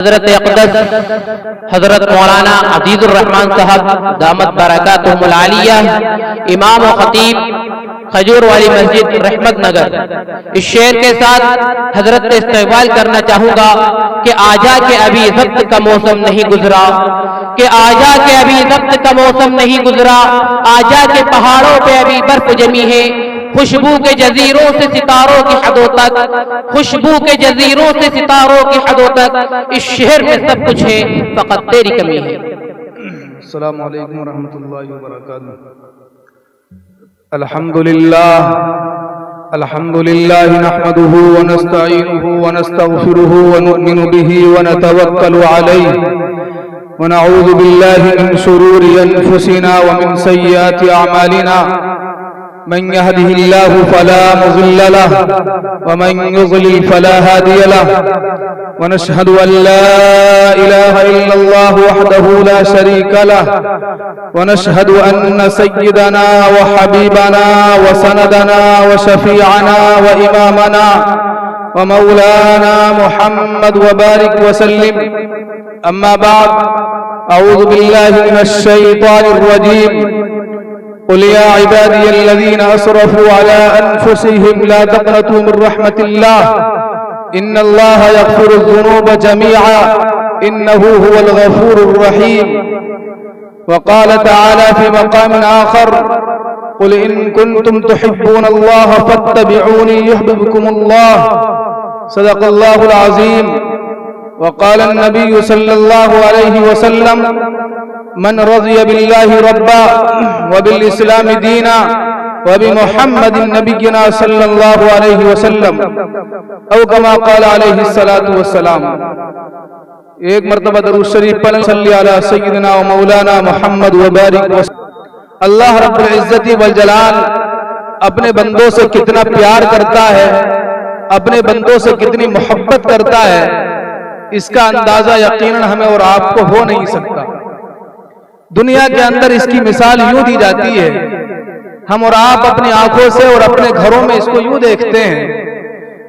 हजरत अक़दस हजरत मौलाना अजीजुर रहमान साहब दामत बरकातुहुल आलिया इमाम व खतीब खजूर वाली मस्जिद रहमत नगर। इस शेर के साथ हजरत से इस्तेमाल करना चाहूँगा कि आजा के अभी ज़ब्त का मौसम नहीं गुजरा, कि आजा के अभी ज़ब्त का मौसम नहीं गुजरा, आजा के पहाड़ों पे अभी बर्फ जमी है, खुशबू के जजीरों से सितारों की हदों तक, खुशबू के जजीरों से सितारों की हदों तक इस शहर में सब कुछ है, फकत तेरी कमी है। अस्सलामु अलैकुम रहमतुल्लाहि व बरकातुहू। अल्हम्दुलिल्लाह अल्हम्दुलिल्लाह नहमदुहु व नस्तईनुहु व नस्तगफिरुहु व नु'मिनु बिही व नतवक्कलु अलैहि व नऊज़ु बिल्लाहि मिन शुरूरि अनफुसिना व मिन सय्यिआति अअमालिना। मन यहदिहिल्लाहु फला मुज़िल्ल लहु व मन युज़लिल फला हादिय लहु व नशहदु अन ला इलाहा इल्लल्लाह वहदहु ला शरीका लहु व नशहदु अन्न सय्यिदना व हबीबना व सनदना व शफीअना व इमामना व मौलाना मुहम्मद व बारिक व सल्लिम। अम्मा बाद, अऊज़ु बिल्लाहि मिनश शैतानिर रजीम। क़ुल या इबादियल्लज़ीना असरफ़ू अला अनफ़ुसिहिम ला तक़नतू मिन रहमतिल्लाह इन्नल्लाहा यग़फ़िरुज़्ज़ुनूब जमीअन इन्नहु हुवल गफ़ूरुर रहीम। वक़ाल तआला फ़ी मक़ामिन आख़र क़ुल इन कुन्तुम तुहिब्बूनल्लाह फ़त्तबिऊनी युहबिबकुमुल्लाह सदक़ल्लाहुल अज़ीम। वक़ाल अन्नबिय्यु सल्लल्लाहु अलैहि वसल्लम मन रज़िय बिल्लाहि रब्बा व बिल इस्लामी दीना व बि मुहम्मदिन नबिय्यिना सल्लल्लाहु अलैहि वसल्लम औ कमा क़ाल अलैहि सलातु वस्सलाम। एक मरतबा दरूद शरीफ पढ़ें, सल्ली अला सय्यिदिना व मौलाना मुहम्मद व बारिक वसल्लम। अल्लाह रब्बुल इज़्ज़ति वल जलाल अपने बंदों से कितना प्यार करता है, अपने बंदों से कितनी मोहब्बत करता है, इसका अंदाजा यकीनन हमें और आपको हो नहीं सकता। दुनिया के अंदर इसकी मिसाल यूं दी जाती है, हम और आप अपनी आंखों से और अपने घरों में इसको यूं देखते हैं।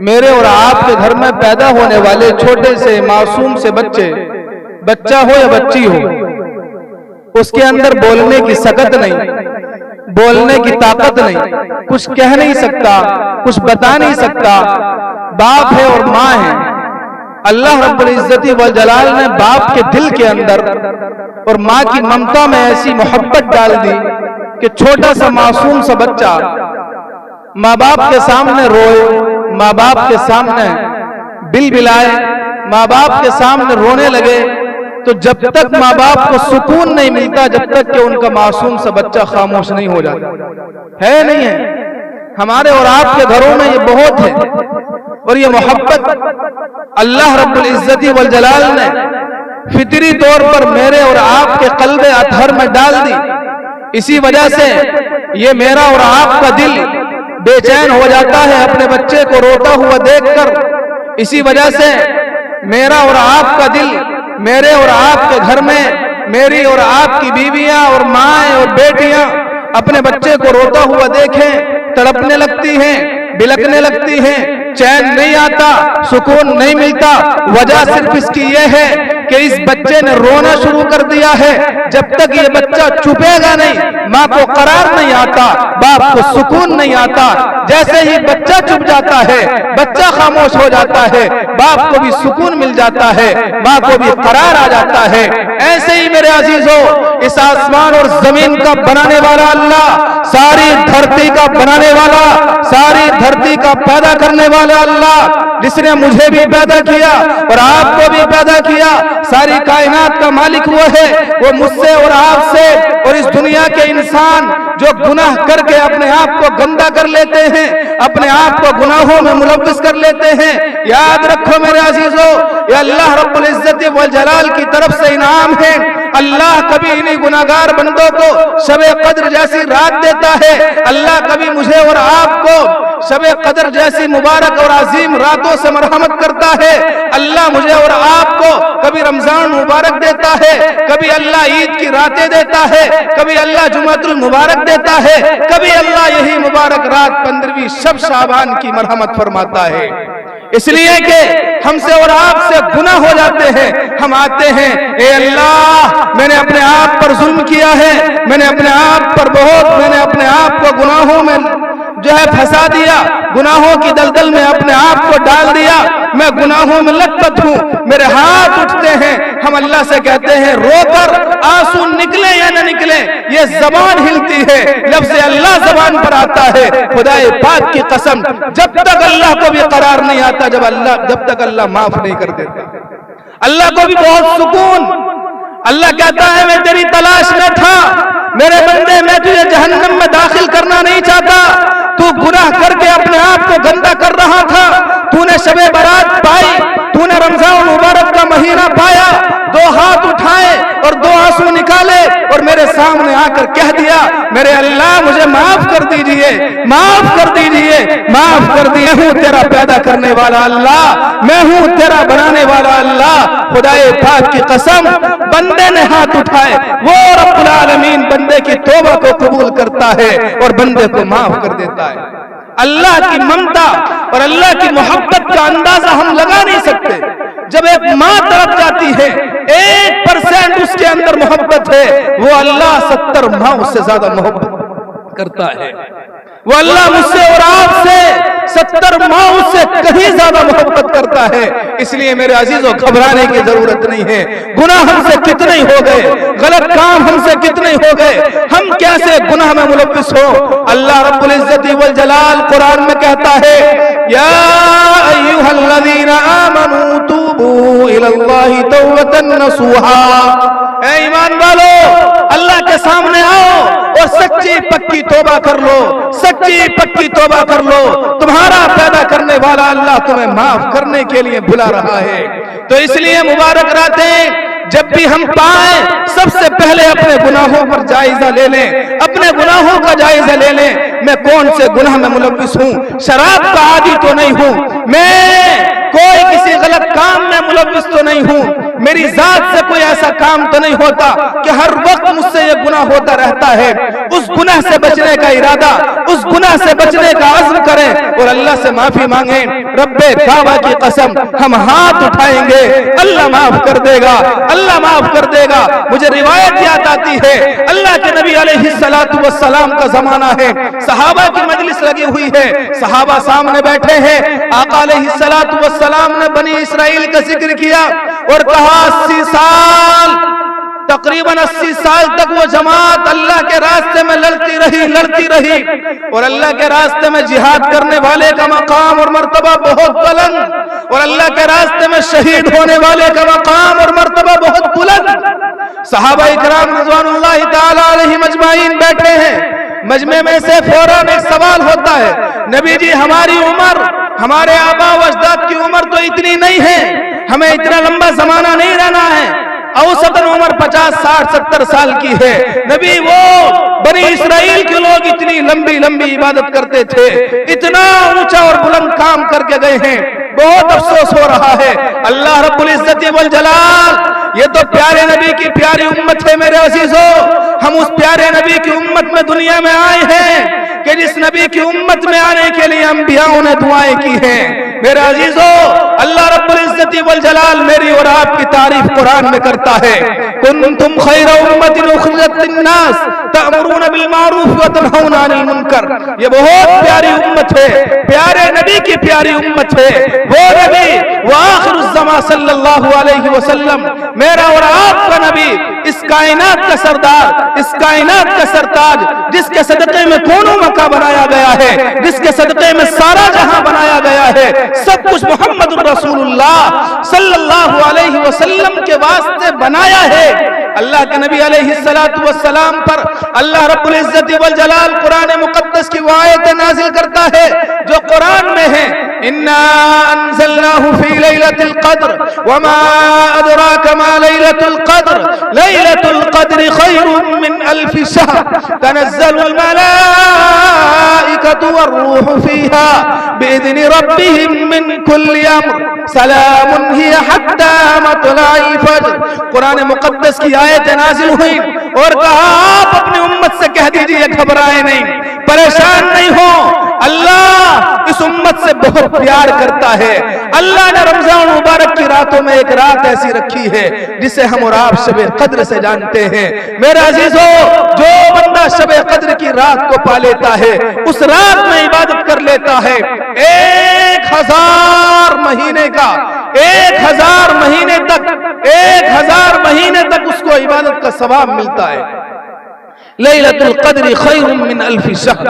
मेरे और आपके घर में पैदा होने वाले छोटे से मासूम से बच्चा हो या बच्ची हो, उसके अंदर बोलने की सकत नहीं, बोलने की ताकत नहीं, कुछ कह नहीं सकता, कुछ बता नहीं सकता। बाप है और माँ है। अल्लाह रब्बुल इज़्ज़ति वल जलाल ने बाप के दिल के अंदर और माँ की ममता में ऐसी मोहब्बत डाल दी कि छोटा सा मासूम सा बच्चा माँ बाप के सामने रोए, माँ बाप के सामने बिलबिलाए, माँ बाप के सामने रोने लगे, तो जब तक माँ बाप को सुकून नहीं मिलता, जब तक कि उनका मासूम सा बच्चा खामोश नहीं हो जाता। है नहीं है? हमारे और आपके घरों में ये बहुत है। और ये मोहब्बत अल्लाह रब्बुल इज़्ज़ति वल जलाल ने फितरी तौर पर मेरे और आपके क़ल्बे अतहर में डाल दी। इसी वजह से ये मेरा और आपका दिल बेचैन हो जाता है अपने बच्चे को रोता हुआ देखकर। इसी वजह से मेरा और आपका दिल मेरे और आपके घर में मेरी और आपकी बीवियां और माएँ और बेटियां अपने बच्चे को रोता हुआ देखें, तड़पने लगती हैं, बिलकने लगती हैं, चैन नहीं आता, सुकून नहीं मिलता। वजह सिर्फ इसकी यह है कि इस बच्चे ने रोना शुरू कर दिया है। जब तक ये बच्चा चुपेगा नहीं, माँ को करार नहीं आता, बाप को सुकून नहीं आता। जैसे ही बच्चा चुप जाता है, बच्चा खामोश हो जाता है, बाप को भी सुकून मिल जाता है, माँ को भी करार आ जाता है। ऐसे ही मेरे अजीजों, इस आसमान और जमीन का बनाने वाला अल्लाह, सारी धरती का बनाने वाला, सारी धरती का पैदा करने वाला अल्लाह, जिसने मुझे भी पैदा किया और आपको भी पैदा किया, सारी कायनात का मालिक वो है। वो मुझसे और आपसे और इस दुनिया के इंसान जो गुनाह करके अपने आप को गंदा कर लेते हैं, अपने आप को गुनाहों में मुलव्वस कर लेते हैं, याद रखो मेरे अजीजों, ये अल्लाह रब्बुल इज़्ज़ति वल जलाल की तरफ से इनाम है। अल्लाह कभी इन्हीं गुनाहगार बंदों को शबे कद्र जैसी रात देता है। अल्लाह कभी मुझे और आपको शबे कद्र जैसी मुबारक और अजीम रातों से मरहमत करता है। अल्लाह मुझे और आपको कभी रमजान मुबारक देता है, कभी अल्लाह ईद की रातें देता है, कभी अल्लाह जुमातुल मुबारक देता है, कभी अल्लाह यही मुबारक रात 15वीं शब शाबान की मरहमत फरमाता है। इसलिए कि हमसे और आपसे गुनाह हो जाते हैं। हम आते हैं, ए अल्लाह मैंने अपने आप पर जुल्म किया है, मैंने अपने आप को गुनाहों में जो है फंसा दिया, गुनाहों की दलदल में अपने आप को डाल दिया, मैं गुनाहों में लथपथ हूँ। मेरे हाथ उठते हैं, हम अल्लाह से कहते हैं रोकर आंसू निकले या न निकले, ये जबान हिलती है, लफ्ज़ अल्लाह जबान पर आता है। खुदाए पाक की कसम, जब तक अल्लाह को भी करार नहीं आता, जब तक अल्लाह माफ नहीं कर देता। अल्लाह को भी बहुत सुकून, अल्लाह कहता है मैं तेरी तलाश में था, मेरे बंदे मैं तुझे जहन्नम में दाखिल करना नहीं चाहता। तू गुनाह करके अपने आप को गंदा कर रहा था, तूने शबे बारात पाई, तूने रमजान मुबारक का महीना पाया, दो हाथ उठाए और दो आंसू निकाले और मेरे सामने आकर कह दिया मेरे अल्लाह मुझे माफ कर दीजिए, माफ कर दीजिए, माफ कर दिए। हूँ तेरा पैदा करने वाला अल्लाह, मैं हूँ तेरा बनाने वाला अल्लाह। खुदाए पाक की कसम, बंदे ने हाथ उठाए, वो रब्बुल आलमीन बंदे की तौबा को कबूल करता है और बंदे को माफ कर देता है। अल्लाह की ममता और अल्लाह की मोहब्बत का अंदाजा हम लगा नहीं सकते। जब एक माँ तड़प जाती है, 1% उसके अंदर मोहब्बत है, वो अल्लाह 70 माँ से ज्यादा मोहब्बत करता है। वो अल्लाह मुझसे और आपसे 70 माँ से कहीं ज्यादा मोहब्बत करता है। इसलिए मेरे अजीजों घबराने की जरूरत नहीं है। गुनाह हमसे कितने हो गए, गलत काम हमसे कितने हो गए, हम कैसे गुनाह में मुलव्विस हो। अल्लाह रब्बुल इज्जति वल जलाल कुरान में कहता है या अय्युहल्लज़ीना आमनू तूबू इलल्लाहि तौबतन नसूहा। ऐ ईमान वालो, अल्लाह के सामने आओ और सच्ची पक्की तौबा कर लो, सच्ची पक्की तौबा कर लो। तुम्हारा पैदा करने वाला अल्लाह तुम्हें माफ करने के लिए बुला रहा है। तो इसलिए मुबारक रातें जब भी हम पाए, सबसे पहले अपने गुनाहों पर जायजा ले लें, अपने गुनाहों का जायजा ले लें। मैं कौन से गुनाह में मुलव्विस हूँ? शराब का आदी तो नहीं हूँ मैं, कोई किसी गलत काम में मुलव्विस तो नहीं हूँ, मेरी जात से कोई ऐसा काम तो नहीं होता कि हर वक्त मुझसे ये गुनाह होता रहता है। उस गुनाह से बचने का इरादा, उस गुनाह से बचने का अज़्म करें और अल्लाह से माफी मांगे। रब्बे काबा की कसम, हम हाथ उठाएंगे, अल्लाह माफ कर देगा, अल्लाह माफ कर देगा। मुझे रिवायत याद आती है, अल्लाह के नबी अलैहिस्सलातु वस्सलाम का जमाना है, सहाबा की मजलिस लगी हुई है, सहाबा सामने बैठे हैं। आका अलैहिस्सलातु वस्सलाम ने बनी इस्राइल का जिक्र किया और कहा 80 साल, तकरीबन 80 साल तक वो जमात अल्लाह के रास्ते में लड़ती रही और अल्लाह के रास्ते में जिहाद करने वाले का मकाम और मर्तबा बहुत बुलंद, और अल्लाह के रास्ते में शहीद होने वाले का मकाम और मर्तबा बहुत बुलंद। सहाबा इकराम रिज़वानुल्लाहि ताला अलैहिम अजमाइन बैठे हैं। मजमे में से फौरन एक सवाल होता है, नबी जी हमारी उम्र, हमारे आबा व अजदाद की उम्र तो इतनी नहीं है, हमें इतना लंबा जमाना नहीं रहना है, औसतन उम्र 50, 60, 70 साल की है। नबी वो बनी इस्राइल के लोग इतनी लंबी लंबी इबादत करते थे, इतना ऊंचा और बुलंद काम करके गए हैं, बहुत अफसोस हो रहा है। अल्लाह रब्बुल इज्जति वल जलाल, ये तो प्यारे नबी की प्यारी उम्मत है मेरे अजीजों। हम उस प्यारे नबी की उम्मत में दुनिया में आए हैं कि जिस नबी की उम्मत में आने के लिए अंबियाओं ने दुआएं की हैं। मेरे अजीजों, अल्लाह रब्बुल इज्जति वल जलाल मेरी और आपकी तारीफ कुरान में करता है, कुंतुम खैरा उम्मतिन उखरिजत लिन्नास तअमुरूना बिल मारूफ व तनहौना अनिल मुनकर। ये बहुत प्यारी उम्मत है, प्यारे नबी की प्यारी उम्मत है। वो नबी वो आखिरुज़्ज़मा सल्लल्लाहु अलैहि वसल्लम, मेरा और आपका नबी, इस कायनात का सरदार, इस कायनात का सरताज, जिसके सदक़े में कौनो मक्का बनाया गया है, जिसके सदक़े में सारा जहां बनाया गया है, सब कुछ मोहम्मदुर रसूलुल्लाह सल्लल्लाहु अलैहि वसल्लम के वास्ते बनाया है। अल्लाह के नबी अलैहिस्सलातु वस्सलाम पर अल्लाह रब्बुल इज्जति वल जलाल कुरान मुक़द्दस की वो आयतें नाज़िल करता है जो कुरान में है, इन्ना अंज़लनाहु फी लैलतिल क़द्र वमा अदराका मा लैलतुल क़द्र लैलतुल क़द्रि खैरुम मिन अल्फि शहर तनज़्ज़लुल मलाइकतु वर्रूहु फीहा बिइज़्नि रब्बिहिम मिन कुल्लि अम्र सलामुन हिय हत्ता मतलअल फज्र। कुरान मुक़द्दस की आयत नाज़िल हुई और कहा आप अपनी उम्मत से कह दीजिए घबराए नहीं, परेशान नहीं हो। अल्लाह इस उम्मत से बहुत प्यार करता है। अल्लाह ने रमजान मुबारक की रातों में एक रात ऐसी रखी है जिसे हम और आप शबे कद्र से जानते हैं। मेरे अजीजों, जो बंदा शबे कद्र की रात को पा लेता है, उस रात में इबादत कर लेता है, 1000 महीने का 1000 महीने तक 1000 महीने तक उसको इबादत का सवाब मिलता है। लैलतुल क़द्र खैरुम मिन अल्फि शहर,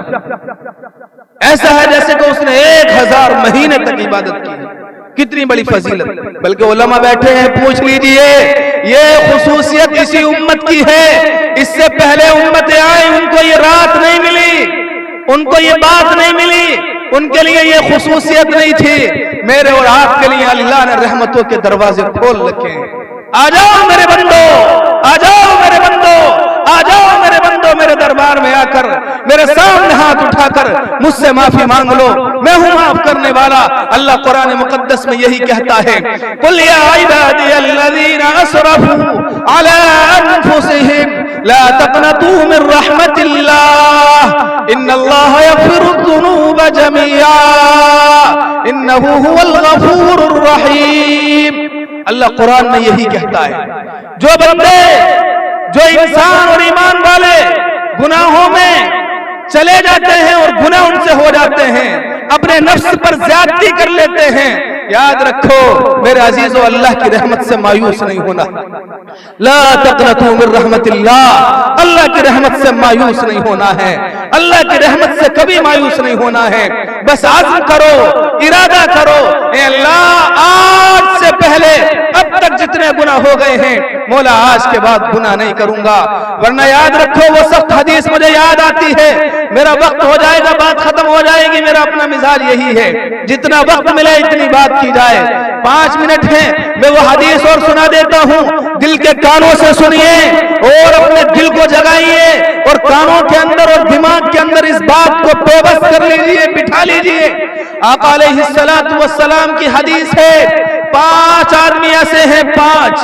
ऐसा है जैसे कि उसने 1000 महीने तक इबादत की। कितनी बड़ी फजीलत। बल्कि उलमा बैठे हैं, पूछ लीजिए, ये खुसूसियत इसी उम्मत की है। इससे पहले उम्मतें आई, उनको ये रात नहीं मिली, उनको ये बात नहीं मिली, उनके लिए ये खुसूसियत नहीं थी। मेरे और आपके लिए अल्लाह ने रहमतों के दरवाजे खोल रखे हैं। आ जाओ मेरे बंदो, आ जाओ मेरे बंदो, आ जाओ मेरे बंदो, मेरे दरबार में आकर मेरे सामने हाथ उठाकर मुझसे माफी मांग लो, मैं हूं माफ करने वाला। अल्लाह कुरान मुकद्दस में यही कहता है, कुल या इबादियल्लज़ीना असरफू अला अनफुसिहिम ला तक़नतू मिन रहमतिल्लाह इन्नल्लाह यग़फिरुज़्ज़ुनूब जमीआ इन्नहू हुवल गफूरुर रहीम। अल्लाह कुरान में यही कहता है, जो बंदे, जो इंसान और ईमान वाले गुनाहों में चले जाते हैं और गुनाह उनसे हो जाते हैं, अपने नफ्स पर ज्यादती कर लेते हैं, याद रखो मेरे अजीजों, अल्लाह की रहमत से मायूस नहीं होना। ला तक़नतू मिन रहमतिल्लाह, अल्लाह की रहमत से मायूस नहीं होना है। अल्लाह की रहमत से कभी मायूस नहीं होना है। बस आज़म करो, इरादा करो, ए अल्लाह आज से पहले अब तक जितने गुनाह हो गए हैं, मौला आज के बाद गुनाह नहीं करूंगा। वरना याद रखो, वो सख्त हदीस मुझे याद आती है। मेरा वक्त हो जाएगा, बात खत्म हो जाएगी। मेरा अपना मिजाज यही है, जितना वक्त मिले इतनी बात की जाए। 5 मिनट है, मैं वो हदीस और सुना देता हूँ, दिल के कानों से सुनिए और अपने दिल को जगाइए और कानों के अंदर और दिमाग के अंदर इस बात को पेवस्त कर लीजिए, बिठा लीजिए। आका अलैहिस्सलातु वस्सलाम की हदीस है, 5 आदमी ऐसे हैं, 5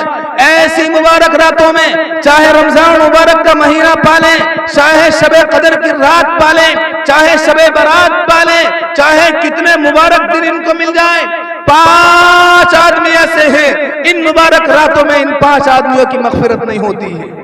ऐसी मुबारक रातों में, चाहे रमजान मुबारक का महीना पालें, चाहे शबे कदर की रात पालें, चाहे शबे बारात पालें, चाहे कितने मुबारक दिन इनको मिल जाए, 5 आदमी ऐसे हैं, इन मुबारक रातों में इन 5 आदमियों की मग़फ़िरत नहीं होती है।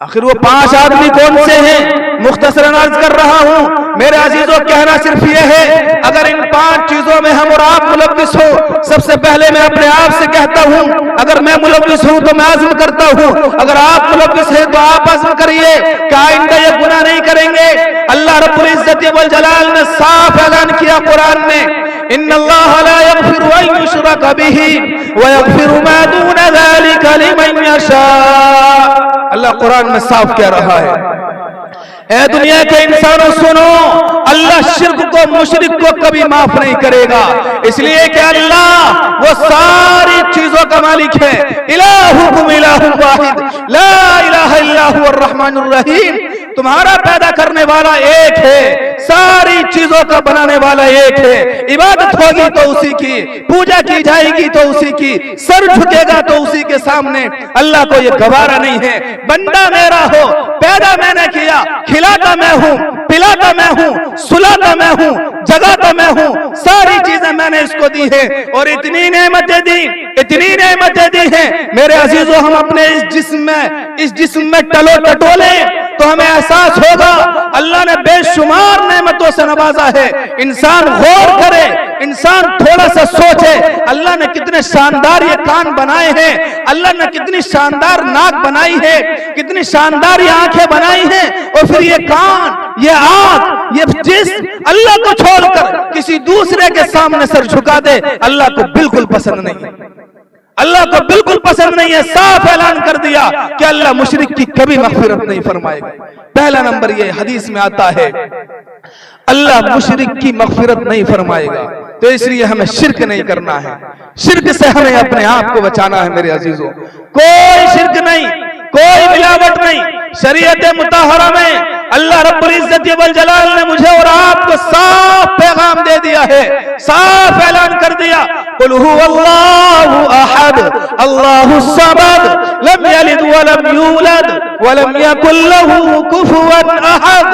आखिर वो 5 आदमी कौन से हैं? मुख्तसरन अर्ज कर रहा हूं मेरे अजीजों, कहना सिर्फ ये है, अगर इन 5 चीजों में हम और आप मुलव्विस हो, सबसे पहले मैं अपने आप से कहता हूं, अगर मैं मुलव्विस हूं तो मैं आज़म करता हूं, अगर आप मुलव्विस हैं तो आप आज़म करिए कि आइंदा ये गुनाह नहीं करेंगे। अल्लाह रब्बुल इज्जत वल जलाल ने साफ ऐलान किया कुरान में, इन्नल्लाह ला यग़फिरु अन युशरक बिही व यग़फिरु मा दून ज़ालिका लिमन यशा। अल्लाह कुरान में साफ कह रहा है, ऐ दुनिया के इंसानों सुनो, अल्लाह शिर्क को, मुशरिक को कभी माफ नहीं करेगा। इसलिए कि अल्लाह वो सारी चीजों का मालिक है। इलाहुकुम इलाहुन वाहिद ला इलाहा इल्ला हुवर रहमानुर रहीम। तुम्हारा पैदा करने वाला एक है, सारी चीजों का बनाने वाला एक है। इबादत होगी तो उसी की, पूजा की जाएगी तो उसी की, सर झुकेगा तो उसी के सामने। अल्लाह को ये गवारा नहीं है बंदा मेरा हो, पैदा मैंने किया, खिलाता मैं हूं, पिलाता मैं हूं, सुलाता मैं हूं, जगाता मैं हूं, सारी चीजें मैंने इसको दी है और इतनी नेमतें दी, इतनी नेमतें दी हैं मेरे अजीजों। हम अपने इस जिस्म में टलो टटोले तो हमें एहसास होगा अल्लाह ने बेशुमार नेमतों से नवाजा है। इंसान गौर करे, इंसान थोड़ा सा सोचे, अल्लाह ने कितने शानदार ये कान बनाए हैं, अल्लाह ने कितनी शानदार नाक बनाई है, कितनी शानदार ये आंखें बनाई हैं, और फिर ये कान, ये आंख, ये जिस्म अल्लाह को छोड़कर किसी दूसरे के सामने सर झुका दे, अल्लाह को बिल्कुल पसंद नहीं है। अल्लाह को बिल्कुल पसंद नहीं है। साफ ऐलान कर दिया कि अल्लाह मुशरिक की कभी मग़फ़िरत नहीं फरमाएगा। पहला नंबर ये हदीस में आता है, अल्लाह मुशरिक की मग़फ़िरत नहीं फरमाएगा। तो इसलिए हमें शिर्क नहीं करना है, शिर्क से हमें अपने आप को बचाना है मेरे अजीजों। कोई शिर्क नहीं, कोई मिलावट नहीं। शरीयत मुताहरा में अल्लाह रब्बुल इज्जत वल जलाल ने मुझे और आपको साफ पैगाम दे दिया है, साफ ऐलान कर दिया, कुल हुवल्लाहु अहद अल्लाहुस समद लम यलिद व लम यूलद व लम यकुल लहू कुफुवन अहद।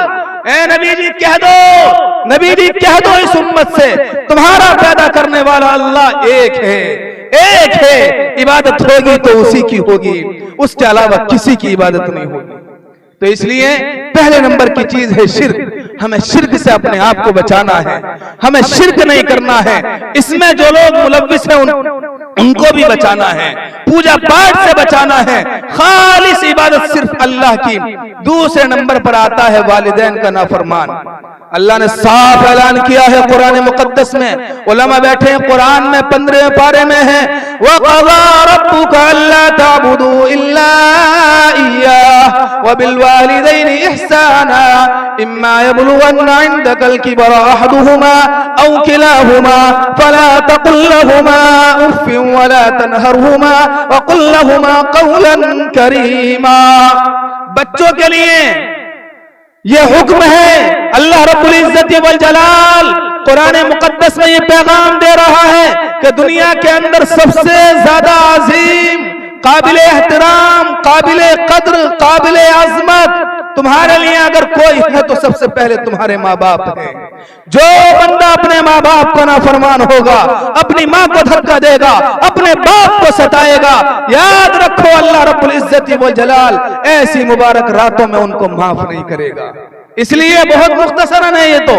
ए नबी जी कह दो, नबी जी कह दो इस उम्मत से, तुम्हारा पैदा करने वाला अल्लाह एक है, एक है, इबादत होगी तो उसी की होगी, उसके अलावा किसी की इबादत नहीं होगी। तो इसलिए पहले नंबर की चीज है शिर्क। हमें शिर्क से अपने आप को बचाना है, हमें शिर्क नहीं करना है। इसमें जो लोग मुलव्विस हैं उनको भी बचाना है, पूजा पाठ से बचाना है, खालिस इबादत सिर्फ अल्लाह की। दूसरे नंबर पर आता है वालिदैन का नाफरमान। अल्लाह ने साफ ऐलान किया है कुरान मुकद्दस में, उलमा बैठे हैं कुरान में 15वें पारे में है, वक़ज़ा रब्बुका अल्ला ताबुदू इल्ला इय्याहु व बिल वालिदैनि इहसाना इम्मा यबलुगन्ना इंदकल किबरा अहदुहुमा औ किलाहुमा फला तकुल लहुमा उफ़्फ़िन व ला तनहरहुमा व कुल लहुमा क़ौलन करीमा। बच्चों के लिए ये हुक्म है। अल्लाह रब्बुल इज्जत वल जलाल कुरान मुकद्दस में ये पैगाम दे रहा है कि दुनिया के अंदर सबसे ज्यादा अजीम, काबिल एहतराम, काबिल कद्र, काबिल अजमत तुम्हारे लिए अगर कोई है तो सबसे पहले तुम्हारे माँ बाप हैं। जो बंदा अपने माँ बाप का नाफरमान होगा, अपनी माँ को धक्का देगा, अपने बाप को सताएगा, याद रखो अल्लाह रब्बुल इज्जत वल जलाल ऐसी मुबारक रातों में उनको माफ नहीं करेगा। इसलिए बहुत मुख्तसरन है ये, तो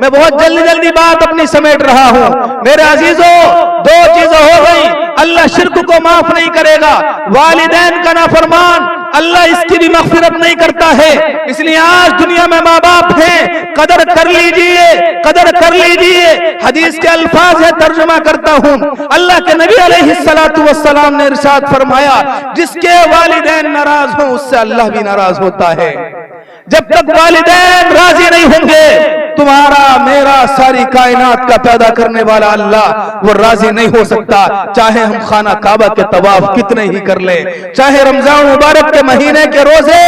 मैं बहुत जल्दी जल्दी बात अपनी समेट रहा हूं। मेरे अजीजों, दो चीजें हो गई, अल्लाह शिर्क को माफ नहीं करेगा, वालिदैन का नाफरमान अल्लाह इसकी भी मग़फ़िरत नहीं करता है। इसलिए आज दुनिया में माँ बाप हैं, कदर कर लीजिए, कदर कर लीजिए। हदीस के अल्फाज है, तर्जुमा करता हूं। अल्लाह के नबी अलैहिस्सलातु वस्सलाम ने इरशाद फरमाया, जिसके वालिदैन नाराज हों उससे अल्लाह भी नाराज होता है। जब तक वालिदैन राजी नहीं होंगे, तुम्हारा मेरा सारी कायनात का पैदा करने वाला अल्लाह वो राजी नहीं हो सकता। चाहे हम खाना काबा के तवाफ कितने ही कर ले, चाहे रमजान मुबारक के महीने के रोजे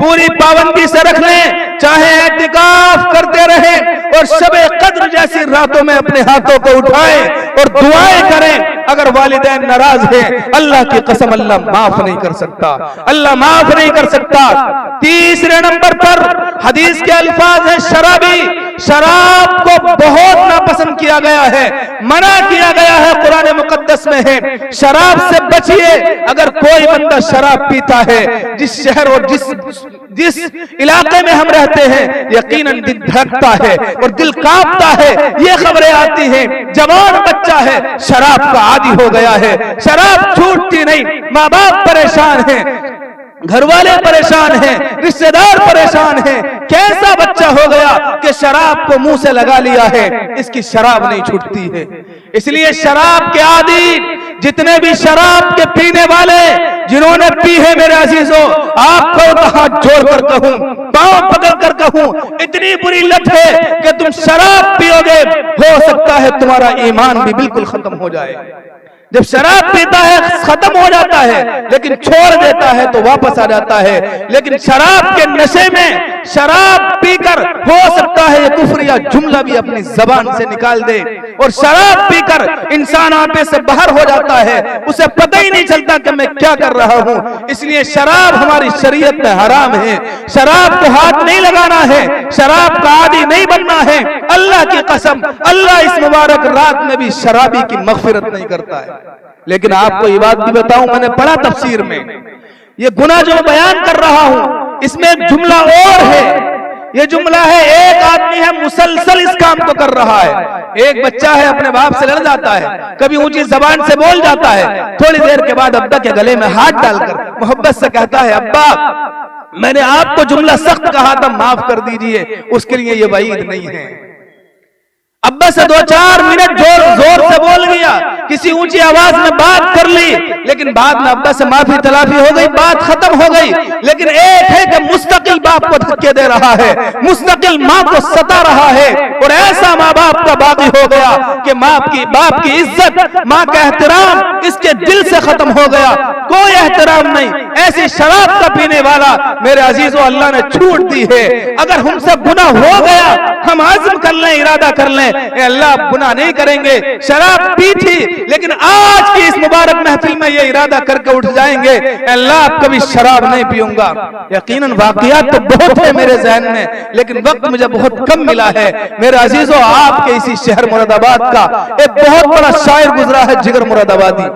पूरी पाबंदी से रख लें, चाहे एतिकाफ करते रहें और शबे कद्र जैसी रातों में अपने हाथों को उठाएं और दुआएं करें, अगर वालिदैन नाराज हैं, अल्लाह की कसम अल्लाह माफ नहीं कर सकता, अल्लाह माफ नहीं कर सकता। तीसरे नंबर पर हदीस के अल्फाज है, शराबी, शराब को बहुत नापसंद किया गया है, मना किया गया है, कुरान मुकद्दस में है, शराब से बचिए। अगर कोई बंदा शराब पीता है, जिस शहर और जिस इलाके में हम रहते हैं, यकीनन दिल धड़कता है और दिल कांपता है। ये खबरें आती हैं, जवान बच्चा है, शराब का आदी हो गया है, शराब छूटती नहीं, माँ बाप परेशान हैं, घर वाले परेशान हैं, रिश्तेदार परेशान हैं। कैसा बच्चा हो गया कि शराब को मुंह से लगा लिया है, इसकी शराब नहीं छूटती है। इसलिए शराब के आदी, जितने भी शराब के पीने वाले जिन्होंने पी है, मेरे अजीजों, आपको हाथ जोड़कर कहूं, पांव पकड़कर कहूं, इतनी बुरी लत है कि तुम शराब पियोगे, हो सकता है तुम्हारा ईमान भी बिल्कुल खत्म हो जाए। जब शराब पीता है खत्म हो जाता है, लेकिन छोड़ देता है तो वापस आ जाता है। लेकिन शराब के नशे में शराब पीकर हो सकता है ये कुफ्र या जुमला भी अपनी जबान से निकाल दे, और शराब पीकर इंसान आपे से बाहर हो जाता है, उसे पता ही नहीं चलता कि मैं क्या कर रहा हूं। इसलिए शराब हमारी शरीयत में हराम है, शराब को हाथ नहीं लगाना है, शराब का आदी नहीं बनना है। अल्लाह की कसम, अल्लाह इस मुबारक रात में भी शराबी की मग़फ़िरत नहीं करता है। लेकिन आपको ये बात भी बताऊं, मैंने पढ़ा तफसीर में, ये गुनाह जो बयान कर रहा हूं इसमें एक जुमला और है। ये जुमला है, एक आदमी है मुसलसल इस काम को कर रहा है। एक बच्चा है, अपने बाप से लड़ जाता है, कभी ऊंची जबान से बोल जाता है, थोड़ी देर के बाद अब्बा के गले में हाथ डालकर मोहब्बत से कहता है, अब्बा मैंने आपको जुमला सख्त कहा था, माफ कर दीजिए, उसके लिए ये वईद नहीं है। अब्बा से 2-4 मिनट जोर से बोल गया, किसी ऊंची आवाज में बात कर ली, लेकिन बाद में अब्बा से माफी तलाफी हो गई, बात खत्म हो गई। लेकिन एक है कि मुस्तकिल बाप को धक्के दे रहा है, मुस्तकिल माँ को सता रहा है, और ऐसा माँ बाप का बाकी हो गया कि बाप की इज्जत, माँ का एहतराम इसके दिल से खत्म हो गया, कोई एहतराम नहीं। ऐसी शराब का पीने वाला मेरे अजीजों अल्लाह ने छूट दी है। अगर हमसे गुनाह हो गया, हम आज़म कर लें, इरादा कर लें, अल्लाह गुनाह नहीं करेंगे, शराब पी थी लेकिन आज की इस मुबारक महफिल में ये इरादा करके उठ जाएंगे, अल्लाह कभी शराब नहीं पीऊंगा। यकीनन वाकयात तो बहुत है मेरे जहन में, लेकिन वक्त मुझे बहुत कम मिला है। मेरे अजीजों, आपके इसी शहर मुरादाबाद का एक बहुत बड़ा शायर गुजरा है, जिगर मुरादाबादी।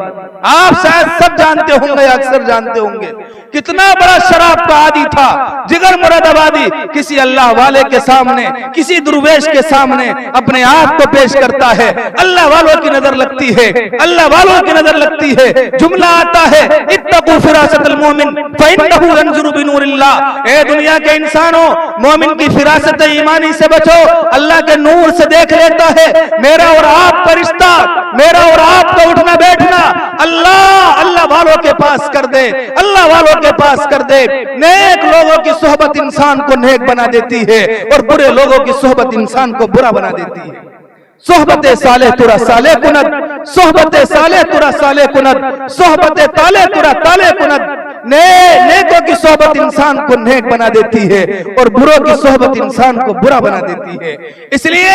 आप शायद सब जानते होंगे, अक्सर जानते होंगे, कितना बड़ा शराब का आदी था जिगर मुरादाबादी। किसी अल्लाह वाले के सामने, किसी दुर्वेश के सामने अपने आप को पेश करता है, अल्लाह वालों की नजर लगती है, अल्लाह वालों की नजर लगती है। जुमला आता है, इत्तकू फिरासतल मोमिन फइन्नहु यंजुरु बिनूरिल्लाह। ए दुनिया के इंसानों, मोमिन की फिरासत ईमानी से बचो, अल्लाह के नूर से देख लेता है। मेरा और आपका रिश्ता, मेरा और आपका उठना बैठना अल्लाह वालों के पास कर दे, अल्लाह वालों के पास कर दे। नेक लोगों की सोहबत इंसान को नेक बना देती है और बुरे लोगों की सोहबत इंसान को बुरा बना देती है। सोहबत साले तुरा साले कुनद, सोहबत साले तुरा साले कुनद, सोहबत ताले तुरा ताले कुनद। नेकों की सोहबत इंसान को नेक बना देती है और बुरों की सोहबत इंसान को बुरा बना देती है। इसलिए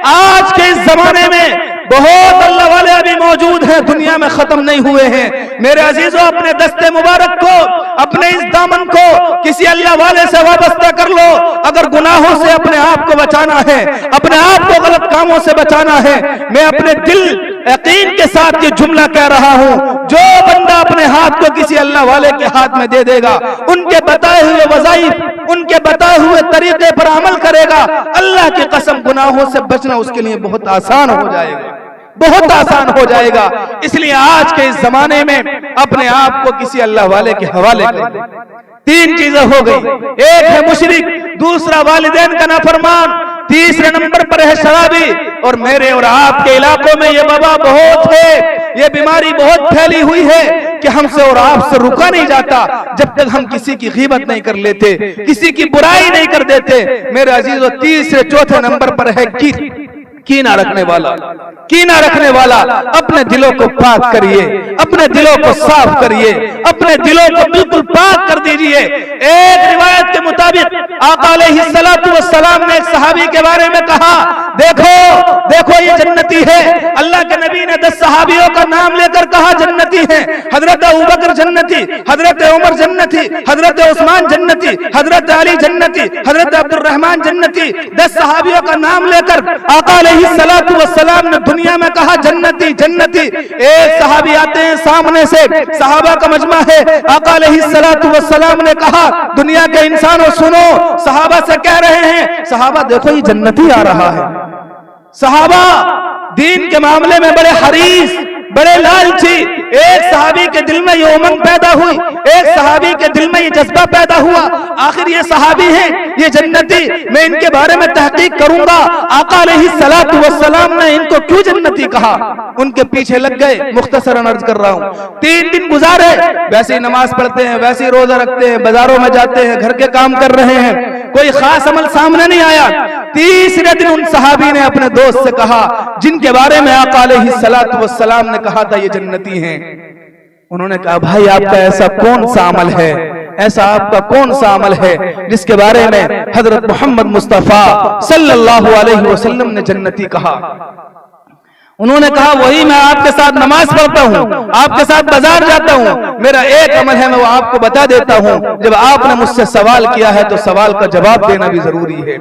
आज के इस जमाने में बहुत अल्लाह वाले अभी मौजूद हैं, दुनिया में खत्म नहीं हुए हैं। मेरे अजीजों, अपने दस्ते मुबारक को, अपने इस दामन को किसी अल्लाह वाले से वाबस्ता कर लो। अगर गुनाहों से अपने आप को बचाना है, अपने आप को गलत कामों से बचाना है, मैं अपने दिल यकीन के साथ ये जुमला कह रहा हूं, जो बंदा अपने हाथ को किसी अल्लाह वाले के हाथ में दे देगा, उनके बताए हुए वज़ाइफ, उनके बताए हुए तरीके पर अमल करेगा, अल्लाह की कसम गुनाहों से बचना उसके लिए बहुत आसान हो जाएगा, बहुत आसान हो जाएगा। इसलिए आज के इस जमाने में अपने आप को किसी अल्लाह वाले के हवाले कर दे। तीन चीजें हो गई, एक है मुशरिक, दूसरा वालिदैन का नाफरमान, तीसरे नंबर पर है शराबी। और मेरे और आपके इलाकों में ये वबा बहुत है, ये बीमारी बहुत फैली हुई है कि हमसे और आपसे रुका नहीं जाता जब तक हम किसी की गीबत नहीं कर लेते, किसी की बुराई नहीं कर देते। मेरे अजीजों, तीसरे चौथे नंबर पर है कीना रखने वाला, कीना रखने वाला। अपने दिलों को पाक करिए, अपने दिलों को साफ करिए, अपने दिलों को बिल्कुल पाक कर दीजिए। एक रिवायत के मुताबिक आका अलैहिस्सलातु वस्सलाम ने एक सहाबी के बारे में कहा, देखो देखो ये जन्नती है। अल्लाह के नबी ने 10 सहाबियों का नाम लेकर कहा जन्नती है। हजरत अबू बकर जन्नती, हजरत उमर जन्नती, हजरत उस्मान जन्नती, हजरत अली जन्नती, हजरत अब्दुर्रहमान जन्नती। 10 सहाबियों का नाम लेकर आका अलैहिस्सलातु वस्सलाम ने दुनिया में कहा जन्नती जन्नती। एक सहाबी आते हैं सामने से, सहाबा का मजमा है, आका अलैहिस्सलातु वस्सलाम ने कहा दुनिया के इंसानों सुनो। सहाबा से कह रहे हैं, सहाबा देखो ये जन्नती आ रहा है। सहाबा दीन के मामले में बड़े हरीस, बड़े लालची। एक सहाबी के दिल में ये उमंग पैदा हुई, एक सहाबी के दिल में ये जज्बा पैदा हुआ, आखिर ये सहाबी हैं, ये जन्नती, मैं इनके बारे में तहकीक करूंगा। आका अलैहिस्सलातु वस्सलाम ने इनको क्यों जन्नती कहा, उनके पीछे लग गए। मुख्तसरन अर्ज कर रहा हूं, 3 दिन गुजारे, वैसे ही नमाज पढ़ते हैं, वैसे ही रोजा रखते हैं, बाजारों में जाते हैं, घर के काम कर रहे हैं, कोई खास अमल सामने नहीं आया। तीसरे दिन उन सहाबी ने अपने दोस्त से कहा, जिनके बारे में आका अलैहिस्सलातु वस्सलाम ने कहा था ये जन्नती हैं, उन्होंने कहा भाई आपका ऐसा कौन सा अमल है, ऐसा आपका कौन सा अमल है जिसके बारे में हजरत मोहम्मद मुस्तफा सल्लल्लाहु अलैहि वसल्लम ने जन्नती कहा। उन्होंने कहा वही, मैं आपके साथ नमाज पढ़ता हूँ, आपके साथ बाजार जाता हूँ, मेरा एक अमल है मैं वो आपको बता देता हूँ। जब आपने मुझसे सवाल किया है तो सवाल का जवाब देना भी जरूरी है।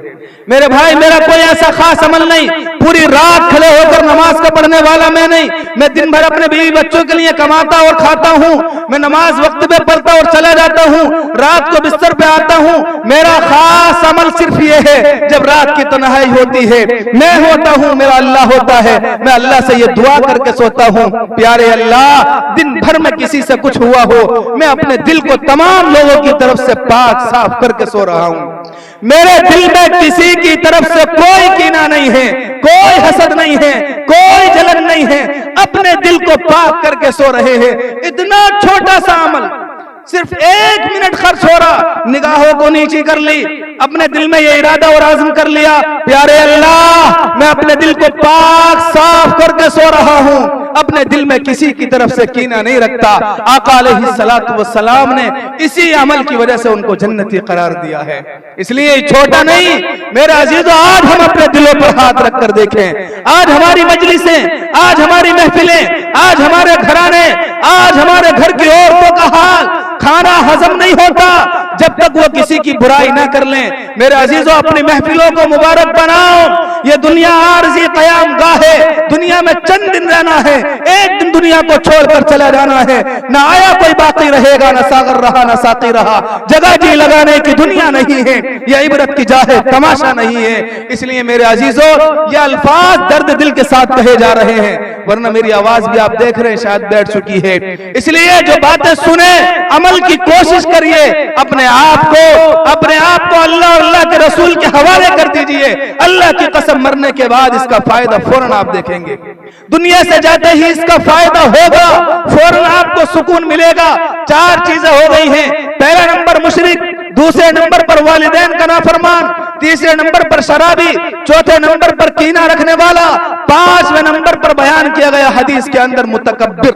मेरे भाई, मेरा कोई ऐसा खास अमल नहीं, पूरी रात खड़े होकर नमाज का पढ़ने वाला मैं नहीं, मैं दिन भर अपने बीवी बच्चों के लिए कमाता और खाता हूँ, मैं नमाज वक्त पे पढ़ता और चला जाता हूँ, रात को बिस्तर पे आता हूँ। मेरा खास अमल सिर्फ ये है, जब रात की तन्हाई होती है, मैं होता हूँ, मेरा अल्लाह होता है, मैं अल्लाह से ये दुआ करके सोता हूँ, प्यारे अल्लाह दिन भर में किसी से कुछ हुआ हो, मैं अपने दिल को तमाम लोगों की तरफ से पाक साफ करके सो रहा हूँ। मेरे दिल में किसी की तरफ से कोई कीना नहीं है, कोई हसद नहीं है, कोई जलन नहीं है, अपने दिल को पाक करके सो रहे हैं। इतना छोटा सा अमल सिर्फ 1 मिनट खर्च हो रहा, निगाहों को नीची कर ली, अपने दिल में ये इरादा और आज़म कर लिया, प्यारे अल्लाह मैं अपने दिल को पाक साफ करके सो रहा हूं, अपने दिल में किसी की तरफ से कीना नहीं रखता। आका अलैहिस्सलातु वस्सलाम ने इसी अमल की वजह से उनको जन्नती करार दिया है। इसलिए छोटा नहीं मेरे अजीजों, आज हम अपने दिलों पर हाथ रख कर देखें। आज हमारी मजलिसें, आज हमारी महफिलें, आज हमारे घराने, आज हमारे घर की औरतों का हाल, खाना हजम नहीं होता जब तक वो किसी की बुराई ना कर लें। मेरे अजीजों, अपनी महफिलों को मुबारक बनाओ। ये दुनिया आरज़ी क़याम गाह है, दुनिया में चंद दिन रहना है, एक दिन दुनिया को छोड़कर चला जाना है। ना आया कोई बाकी रहेगा, ना सागर रहा ना साकी रहा। जगह जी लगाने की दुनिया नहीं है, यह इबरत की जाह है, तमाशा नहीं है। इसलिए मेरे अजीजों, ये अल्फाज दर्द दिल के साथ कहे जा रहे हैं, वरना मेरी आवाज भी आप देख रहे हैं शायद बैठ चुकी है। इसलिए जो बातें सुने अमल की कोशिश करिए, अपने आप को अल्लाह और अल्लाह के रसूल के हवाले कर दीजिए। अल्लाह की कसम, मरने के बाद इसका फायदा फौरन आप देखेंगे। दुनिया से जाते ही इसका फायदा होगा, फौरन आपको सुकून मिलेगा। 4 चीजें हो गई हैं। पहला नंबर मुशरिक, दूसरे नंबर पर वालिदैन का नाफरमान, तीसरे नंबर पर शराबी, चौथे नंबर पर कीना रखने वाला, 5वें नंबर पर बयान किया गया हदीस के अंदर मुतकब्बिर,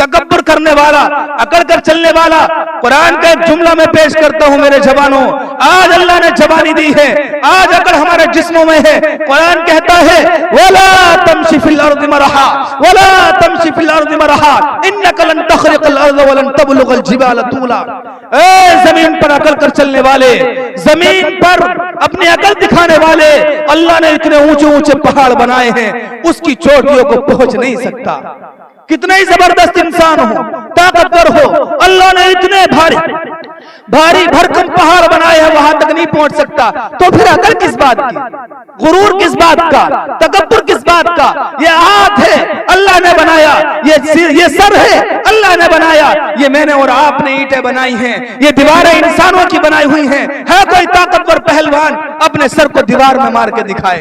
तकब्बुर करने वाला, अकड़ कर चलने वाला। कुरान का एक जुमला मैं पेश करता हूं मेरे जवानों, आज अल्लाह ने जवानी दी है, आज अकड़ हमारे जिस्मों में है। कुरान कहता है वला तमशी फिल अर्दि मरहा, वला तमशी फिल अर्दि मरहा इन्नका लन तखरिकल अर्द वलन तबलुगल जिबाल तूला। ए जमीन पर अकड़ कर चलने वाले, जमीन पर अपनी अकल दिखाने वाले, अल्लाह ने इतने ऊंचे ऊंचे पहाड़ बनाए हैं, उसकी चोटियों को पहुंच नहीं सकता। कितना ही जबरदस्त इंसान हो, ताकतवर हो, अल्लाह ने इतने भारी भरकम पहाड़ बनाए हैं, वहां तक नहीं पहुंच सकता। तो फिर अकल किस बात की, गुरूर किस बात का, तकब्बुर किस बात का? ये हाथ है अल्लाह ने बनाया, ये सर है अल्लाह ने बनाया, ये मैंने और आपने ईंटें बनाई हैं, ये दीवारें इंसानों की बनाई हुई हैं। है कोई ताकतवर पहलवान अपने सर को दीवार में मार के दिखाए,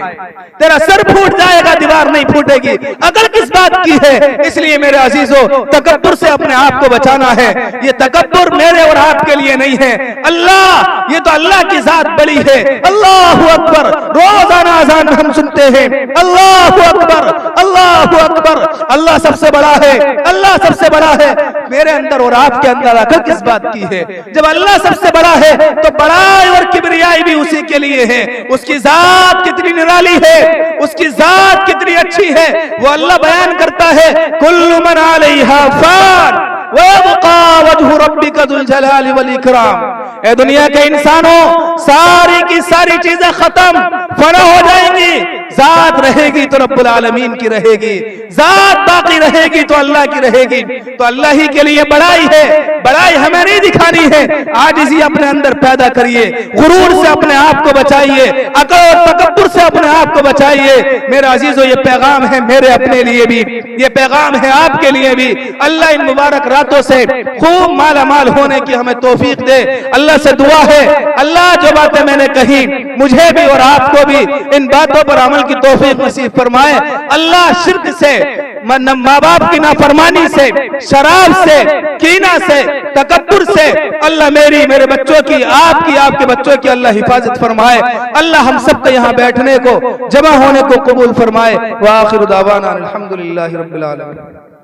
तेरा सर फूट जाएगा, दीवार नहीं फूटेगी। अकल किस बात की है? इसलिए मेरे अजीजों, तकब्बुर से अपने आप को बचाना है। ये तकब्बुर मेरे और आपके लिए नहीं है। अल्लाह, ये तो अल्लाह की जात बड़ी है। अल्लाहु अकबर, रोजाना अज़ान में हम सुनते हैं अल्लाहु अकबर, अल्लाहु अकबर। अल्लाह सबसे बड़ा है, अल्लाह सबसे बड़ा है। मेरे अंदर और आपके अंदर अकल किस बात की है? जब अल्लाह सबसे बड़ा है तो बड़ाई और किबरियाई भी उसी के लिए है। उसकी जात कितनी निराली है, उसकी जात कितनी अच्छी है, वो अल्लाह बयान करता है कुल्लु मन अलैहा फान व यबका वजहु रब्बिका दुल जलाली वल इकराम। ए दुनिया के इंसानों, सारी की सारी चीजें खत्म, फना हो जाएंगी, जात रहेगी तो रब्बुल आलमीन की रहेगी, जात बाकी रहेगी तो अल्लाह की रहेगी। तो अल्लाह ही के लिए बड़ाई है, बड़ाई हमें नहीं दिखानी है। आजिज़ी अपने अंदर पैदा करिए, गुरूर से अपने आप को बचाइए, अकल और तकब्बुर से अपने आप को बचाइए। मेरे अजीजों, ये पैगाम है मेरे अपने लिए भी, ये पैगाम है आपके लिए भी। अल्लाह इन मुबारक रातों से खूब माला माल होने की हमें तौफीक दे। अल्लाह से दुआ है, अल्लाह जो बातें मैंने कही मुझे भी और आपको भी इन बातों पर अमल की तौफीक नसीब फरमाए। अल्लाह शिर्क से, माँ बाप की नाफरमानी से, शराब से, कीना से, तकब्बुर से अल्लाह मेरे बच्चों की, आपकी, आपके बच्चों की अल्लाह हिफाजत फरमाए। अल्लाह हम सबके यहाँ बैठने को, जमा होने को कबूल फरमाए। व आखिरु दावाना अल्हम्दुलिल्लाहि रब्बिल आलमीन।